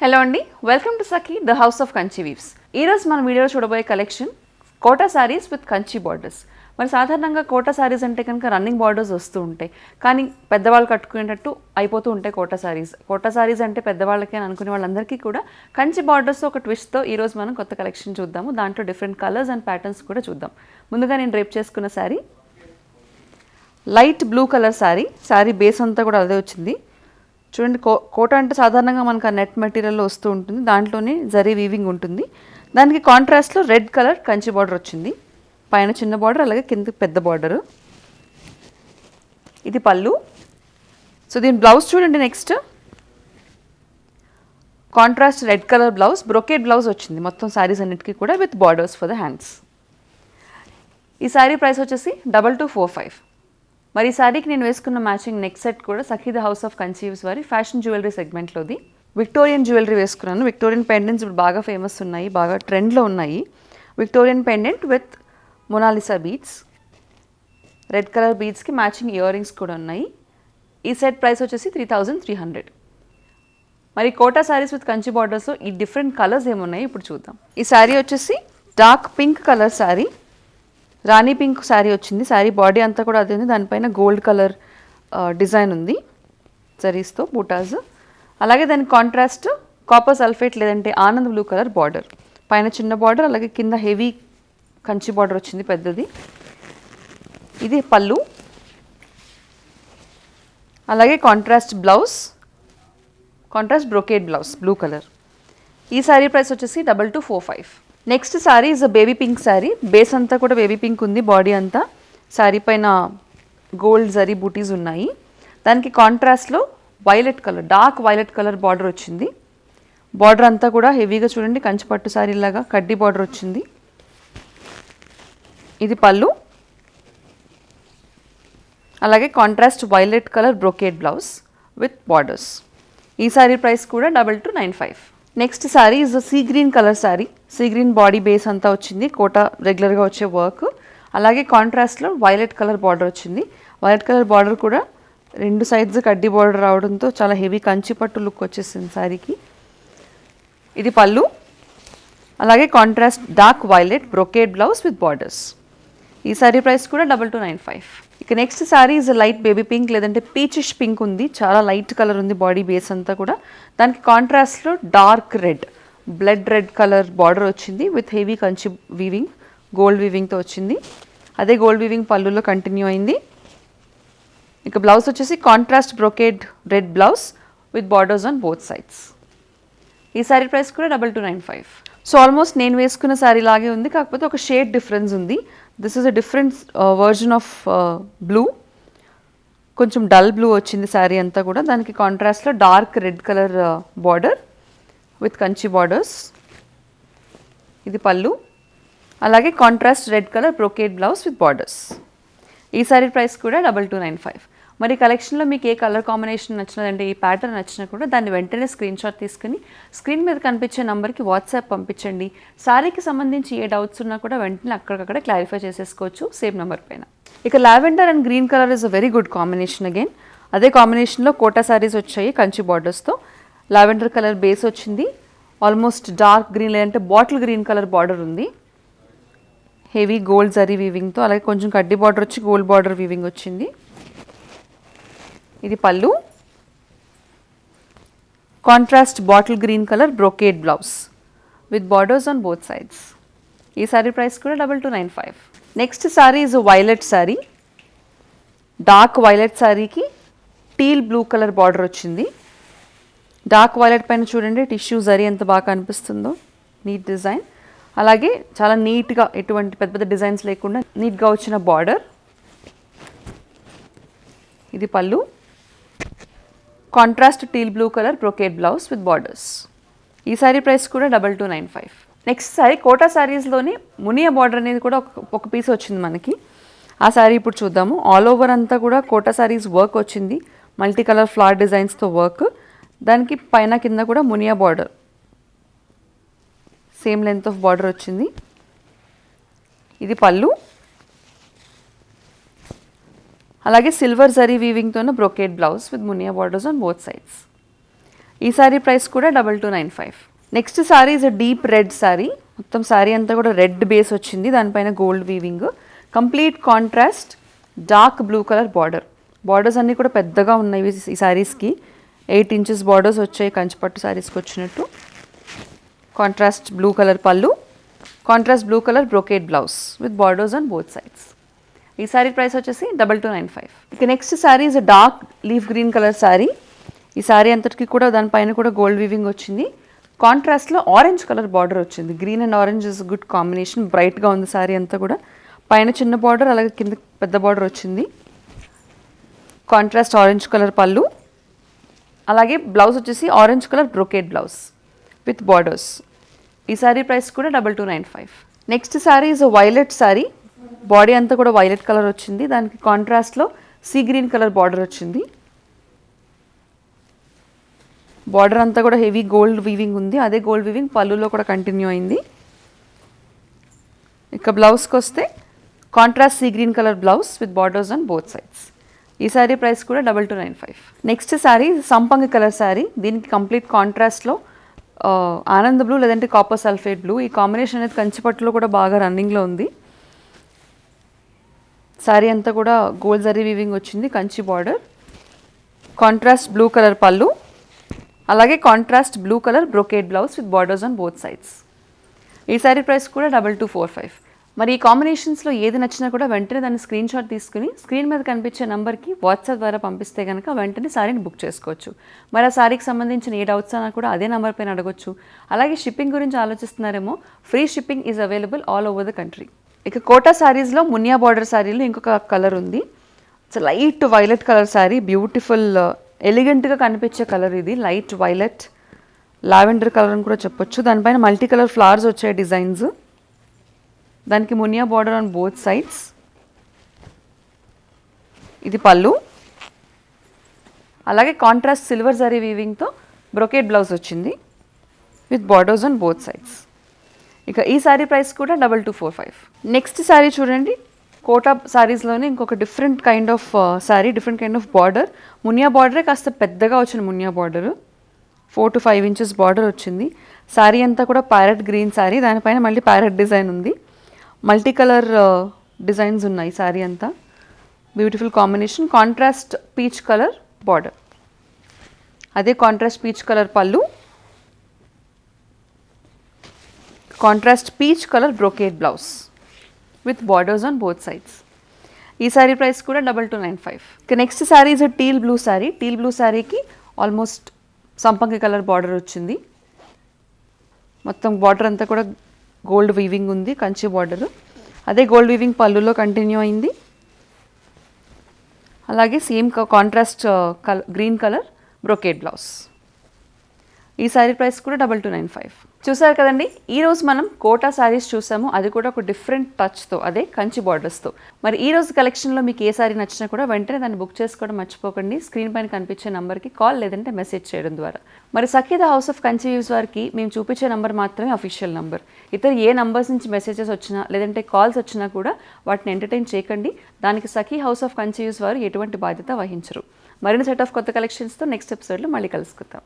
Hello అండి, welcome to Sakhi the house of Kanchi weaves. ఈరోజు మన వీడియోలో చూడబోయే collection Kota saris with Kanchi borders. మరి సాధారణంగా కోటా సారీస్ అంటే కనుక రన్నింగ్ బార్డర్స్ వస్తూ ఉంటాయి, కానీ పెద్దవాళ్ళు కట్టుకునేటట్టు అయిపోతూ ఉంటాయి కోటా సారీస్. కోటా సారీస్ అంటే పెద్దవాళ్ళకి అని అనుకునే వాళ్ళందరికీ కూడా కంచి బార్డర్స్ ఒక ట్విస్ట్తో ఈరోజు మనం కొత్త కలెక్షన్ చూద్దాము. దాంట్లో డిఫరెంట్ కలర్స్ అండ్ ప్యాటర్న్స్ కూడా చూద్దాం. ముందుగా నేను డ్రేప్ చేసుకున్న sari light blue colour sari base అంతా కూడా అదే వచ్చింది. చూడండి, కోట అంటే సాధారణంగా మనకు ఆ నెట్ మెటీరియల్లో వస్తూ ఉంటుంది, దాంట్లోనే జరీ వీవింగ్ ఉంటుంది. దానికి కాంట్రాస్ట్లో రెడ్ కలర్ కంచి బార్డర్ వచ్చింది, పైన చిన్న బార్డర్ అలాగే కింద పెద్ద బార్డరు. ఇది పళ్ళు. సో దీని బ్లౌజ్ చూడండి. Next contrast red colour blouse, brocade blouse వచ్చింది మొత్తం శారీస్ అన్నిటికీ కూడా with borders for the hands. ఈ శారీ ప్రైస్ వచ్చేసి 2245. మరి ఈ శారీకి నేను వేసుకున్న మ్యాచింగ్ నెక్ సెట్ కూడా Sakhi the house of Kanchi weaves వారి ఫ్యాషన్ జ్యువెలరీ సెగ్మెంట్లోది. విక్టోరియన్ జ్యువెలరీ వేసుకున్నాను. విక్టోరియన్ పెండెంట్స్ ఇప్పుడు బాగా ఫేమస్ ఉన్నాయి, బాగా ట్రెండ్లో ఉన్నాయి. Victorian pendant with Mona Lisa beads, red colour బీడ్స్కి మ్యాచింగ్ ఇయర్ రింగ్స్ కూడా ఉన్నాయి. ఈ సెట్ ప్రైస్ వచ్చేసి 3300. మరి కోటా శారీస్ విత్ కంచి బార్డర్స్ ఈ డిఫరెంట్ కలర్స్ ఏమున్నాయి ఇప్పుడు చూద్దాం. ఈ శారీ వచ్చేసి డార్క్ పింక్ కలర్ శారీ, రాణి పింక్ శారీ వచ్చింది. శారీ బాడీ అంతా కూడా అదే ఉంది, దానిపైన గోల్డ్ కలర్ డిజైన్ ఉంది జరీస్తో బూటాస్. అలాగే దాని కాంట్రాస్ట్ కాపర్ సల్ఫేట్ లేదంటే ఆనంద్ బ్లూ కలర్ బార్డర్, పైన చిన్న బార్డర్ అలాగే కింద హెవీ కంచి బార్డర్ వచ్చింది పెద్దది. ఇది పళ్ళు, అలాగే contrast blouse, contrast brocade blouse blue colour. ఈ శారీ ప్రైస్ వచ్చేసి 2245. Next sari is a baby pink sari, base అంతా కూడా బేబీ పింక్ ఉంది, బాడీ అంతా. శారీ పైన గోల్డ్ జరీ బూటీస్ ఉన్నాయి. దానికి కాంట్రాస్ట్లో violet colour, dark violet colour border వచ్చింది. బార్డర్ అంతా కూడా హెవీగా చూడండి కంచి పట్టు శారీ లాగా కడ్డీ బార్డర్ వచ్చింది. ఇది పళ్ళు, అలాగే contrast violet colour brocade blouse with borders. ఈ శారీ ప్రైస్ కూడా 2295. Next sari is a sea green colour sari, sea green body base అంతా వచ్చింది, కోటా రెగ్యులర్గా వచ్చే వర్క్. అలాగే కాంట్రాస్ట్లో వైలెట్ కలర్ బార్డర్ వచ్చింది. వైలెట్ కలర్ బార్డర్ కూడా రెండు సైడ్స్ కడ్డీ బార్డర్ రావడంతో చాలా హెవీ కంచి పట్టు లుక్ వచ్చేసింది శారీకి. ఇది పళ్ళు, అలాగే contrast dark violet brocade blouse with borders. ఈ శారీ ప్రైస్ కూడా 2295. ఇక next sari is light baby pink లేదంటే పీచిష్ పింక్ ఉంది, చాలా లైట్ కలర్ ఉంది బాడీ బేస్ అంతా కూడా. దానికి కాంట్రాస్ట్లో dark red, blood red colour border వచ్చింది with heavy Kanchi weaving, gold వీవింగ్తో వచ్చింది. అదే గోల్డ్ వీవింగ్ పళ్ళులో కంటిన్యూ అయింది. ఇక బ్లౌజ్ వచ్చేసి contrast brocade red blouse with borders on both sides. ఈ శారీ ప్రైస్ కూడా 2295. సో ఆల్మోస్ట్ నేను వేసుకున్న శారీ లాగే ఉంది, కాకపోతే ఒక షేడ్ డిఫరెన్స్ ఉంది. This is a different version of blue, కొంచెం డల్ బ్లూ వచ్చింది శారీ అంతా కూడా. దానికి కాంట్రాస్ట్లో dark red colour border with Kanchi borders. ఇది పళ్ళు, అలాగే contrast red colour brocade blouse with borders. ఈ శారీ ప్రైస్ కూడా 2295. మరి కలెక్షన్లో మీకు ఏ కలర్ కాంబినేషన్ నచ్చినదంటే ఈ ప్యాటర్న్ నచ్చినా కూడా దాన్ని వెంటనే స్క్రీన్ షాట్ తీసుకుని స్క్రీన్ మీద కనిపించే నెంబర్కి వాట్సాప్ పంపించండి. శారీకి సంబంధించి ఏ డౌట్స్ ఉన్నా కూడా వెంటనే అక్కడికక్కడ క్లారిఫై చేసేసుకోవచ్చు సేమ్ నెంబర్ పైన. ఇక lavender and green colour is a very good combination again. అదే కాంబినేషన్లో కోటా శారీస్ వచ్చాయి కంచి బార్డర్స్తో. లావెండర్ కలర్ బేస్ వచ్చింది, ఆల్మోస్ట్ డార్క్ గ్రీన్ లేదంటే బాటిల్ గ్రీన్ కలర్ బార్డర్ ఉంది, హెవీ గోల్డ్ జరీ వీవింగ్తో. అలాగే కొంచెం కడ్డీ బార్డర్ వచ్చి గోల్డ్ బార్డర్ వీవింగ్ వచ్చింది. ఇది పళ్ళు, contrast bottle green colour brocade blouse with borders on both sides. ఈ శారీ ప్రైస్ కూడా 2295. Next sari is violet sari, dark violet శారీకి టీల్ బ్లూ కలర్ బార్డర్ వచ్చింది. డార్క్ వైలెట్ పైన చూడండి టిష్యూ జరీ ఎంత బాగా కనిపిస్తుందో, నీట్ డిజైన్. అలాగే చాలా నీట్గా ఎటువంటి పెద్ద పెద్ద డిజైన్స్ లేకుండా నీట్గా వచ్చిన బార్డర్. ఇది పళ్ళు, contrast teal blue colour brocade blouse with borders. ఈ శారీ ప్రైస్ కూడా 2295. నెక్స్ట్ శారీ కోటా శారీస్లోని మునియా బార్డర్ అనేది కూడా ఒక పీస్ వచ్చింది మనకి. ఆ శారీ ఇప్పుడు చూద్దాము. ఆల్ ఓవర్ అంతా కూడా కోటా శారీస్ వర్క్ వచ్చింది, మల్టీ కలర్ ఫ్లవర్ డిజైన్స్తో వర్క్. దానికి పైన కింద కూడా Muniya border, same length of border వచ్చింది. ఇది పళ్ళు, అలాగే సిల్వర్ జరీ వీవింగ్తోనే brocade blouse with Muniya borders on both sides. ఈ శారీ ప్రైస్ కూడా 2295. Next sari is a deep red sari. మొత్తం శారీ అంతా కూడా రెడ్ బేస్ వచ్చింది, దానిపైన gold weaving, complete contrast dark blue colour border. Borders అన్నీ కూడా పెద్దగా ఉన్నాయి ఈ శారీస్కి. 8 ఇంచెస్ బార్డర్స్ వచ్చాయి కంచిపట్టు శారీస్కి వచ్చినట్టు. కాంట్రాస్ట్ బ్లూ కలర్ పళ్ళు, contrast blue colour brocade blouse with borders on both sides. ఈ శారీ ప్రైస్ వచ్చేసి 2295. ఇక next sari is a dark leaf green colour sari. ఈ శారీ అంతటికి కూడా దానిపైన కూడా గోల్డ్ వీవింగ్ వచ్చింది. కాంట్రాస్ట్లో ఆరెంజ్ కలర్ బార్డర్ వచ్చింది. Green and orange is good combination. బ్రైట్గా ఉంది శారీ అంతా కూడా. పైన చిన్న బార్డర్, అలాగే కింద పెద్ద బార్డర్ వచ్చింది. కాంట్రాస్ట్ ఆరెంజ్ కలర్ పళ్ళు, అలాగే బ్లౌజ్ వచ్చేసి orange colour brocade blouse with borders. ఈ శారీ ప్రైస్ కూడా 2295. Next sari is violet sari. Body అంతా కూడా వైలెట్ కలర్ వచ్చింది, దానికి కాంట్రాస్ట్లో సీ గ్రీన్ కలర్ బార్డర్ వచ్చింది. బార్డర్ అంతా కూడా హెవీ గోల్డ్ వీవింగ్ ఉంది, అదే గోల్డ్ వీవింగ్ పళ్ళులో కూడా కంటిన్యూ అయింది. ఇక బ్లౌజ్కి వస్తే contrast sea green colour blouse with borders on both sides. ఈ శారీ ప్రైస్ కూడా 2295. నెక్స్ట్ శారీ సంపంగి కలర్ శారీ. దీనికి కంప్లీట్ కాంట్రాస్ట్లో ఆనంద్ బ్లూ లేదంటే కాపర్ సల్ఫేట్ బ్లూ, ఈ కాంబినేషన్ అనేది కంచిపట్టులో కూడా బాగా రన్నింగ్లో ఉంది. శారీ అంతా కూడా గోల్డ్ జరీ వీవింగ్ వచ్చింది, Kanchi border, contrast blue colour పళ్ళు, అలాగే contrast blue colour brocade blouse with borders on both sides. ఈ శారీ ప్రైస్ కూడా 2245. మరి ఈ కాంబినేషన్స్లో ఏది నచ్చినా కూడా వెంటనే దాన్ని స్క్రీన్ షాట్ తీసుకుని స్క్రీన్ మీద కనిపించే నెంబర్కి వాట్సాప్ ద్వారా పంపిస్తే కనుక వెంటనే శారీని బుక్ చేసుకోవచ్చు. మరి ఆ శారీకి సంబంధించిన ఏ డౌట్స్ అన్నా కూడా అదే నెంబర్ పైన అడగొచ్చు. అలాగే షిప్పింగ్ గురించి ఆలోచిస్తున్నారేమో, free shipping is available all over the country. ఇక కోటా శారీస్లో మునియా బార్డర్ శారీలో ఇంకొక కలర్ ఉంది. It's light violet colour sari, beautiful ఎలిగెంట్గా కనిపించే కలర్ ఇది. లైట్ వైలెట్, లావెండర్ కలర్ అని కూడా చెప్పొచ్చు. దానిపైన మల్టీ కలర్ ఫ్లవర్స్ వచ్చాయి డిజైన్స్. దానికి Muniya border on both sides. ఇది పళ్ళు, అలాగే కాంట్రాస్ట్ సిల్వర్ జరీ వీవింగ్తో బ్రోకేడ్ బ్లౌజ్ వచ్చింది with borders on both sides. ఇక ఈ శారీ ప్రైస్ కూడా 2245. నెక్స్ట్ శారీ చూడండి, కోటా శారీస్లోనే ఇంకొక different kind of sari, different kind of border. Muniya బార్డరే కాస్త పెద్దగా వచ్చిన Muniya border, 4 to 5 inches border వచ్చింది. శారీ అంతా కూడా ప్యారెట్ గ్రీన్ శారీ, దానిపైన మళ్ళీ ప్యారెట్ డిజైన్ ఉంది. మల్టీ కలర్ డిజైన్స్ ఉన్నాయి శారీ అంతా. Beautiful combination. Contrast peach colour border, అదే కాంట్రాస్ట్ పీచ్ కలర్ పళ్ళు, contrast peach colour brocade blouse with borders on both sides. ఈ శారీ ప్రైస్ కూడా 2295. ఇక next sari is teal blue sari. Teal blue శారీకి almost సంపంగి కలర్ బార్డర్ వచ్చింది. మొత్తం బార్డర్ అంతా కూడా గోల్డ్ వీవింగ్ ఉంది, కంచి బార్డర్, అదే గోల్డ్ వీవింగ్ పళ్ళులో కంటిన్యూ అయింది. అలాగే same contrast green colour brocade blouse. ఈ శారీ ప్రైస్ కూడా 2295. చూసారు కదండి, ఈరోజు మనం కోటా శారీస్ చూసాము, అది కూడా ఒక డిఫరెంట్ టచ్తో, అదే కంచి బార్డర్స్తో. మరి ఈ రోజు కలెక్షన్లో మీకు ఏ శారీ నచ్చినా కూడా వెంటనే దాన్ని బుక్ చేసుకోవడం మర్చిపోకండి. స్క్రీన్ పైన కనిపించే నెంబర్కి కాల్ లేదంటే మెసేజ్ చేయడం ద్వారా. మరి Sakhi the house of Kanchi weaves వారికి మేము చూపించే నెంబర్ మాత్రమే అఫీషియల్ నెంబర్. ఇతర ఏ నంబర్స్ నుంచి మెసేజెస్ వచ్చినా లేదంటే కాల్స్ వచ్చినా కూడా వాటిని ఎంటర్టైన్ చేయకండి. దానికి సఖీ హౌస్ ఆఫ్ కంచి వ్యూస్ వారు ఎటువంటి బాధ్యత వహించరు. మరిన్ని సెట్ ఆఫ్ కొత్త కలెక్షన్స్తో నెక్స్ట్ ఎపిసోడ్లో మళ్ళీ కలుసుకుందాం.